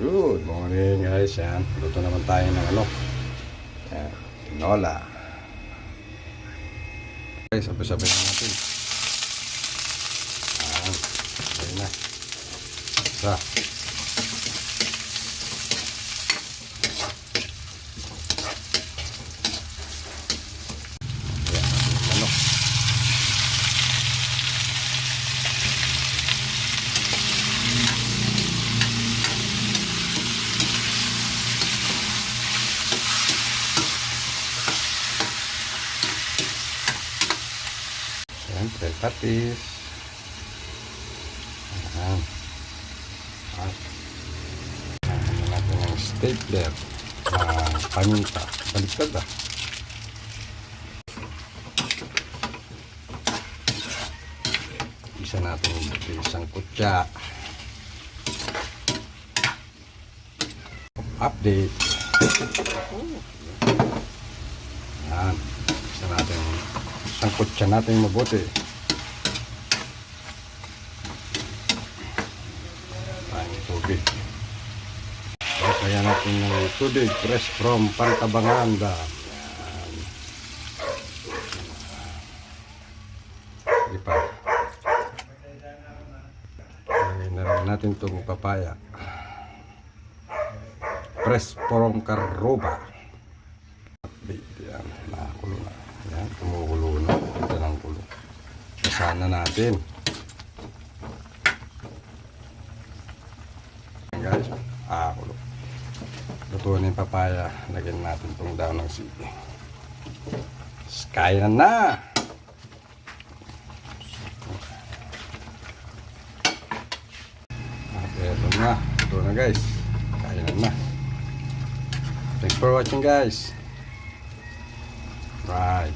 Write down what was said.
Good morning guys. Yan. Luto naman tayo ng ano. Yan. Tinola. Okay, sabay-sabay na natin. Yan. Sabay na. Isa. Yan. Ano. Siyempre, patis. Ayan. At ano natin ng stapler na paminta. Baliktad ah. Isa natin isang kutya. Update. Ayan. Isa natin isang kutya natin mabuti. Tayong tubig. Kaya natin ng tubig fresh from Pantabangan Dam. Yan. Hindi pa. Lagyan na rin natin itong papaya. Fresh from Caruba. Yan. Nakakulo na. Yan. Kumukulo na. Ito ng kulo. Basahan na natin. Yan guys. Kulo. Lutuin yung papaya. Lagyan natin itong daon ng sili. Kainan na! At eto na. Ito na guys. Kainan na. Thanks for watching guys. Right.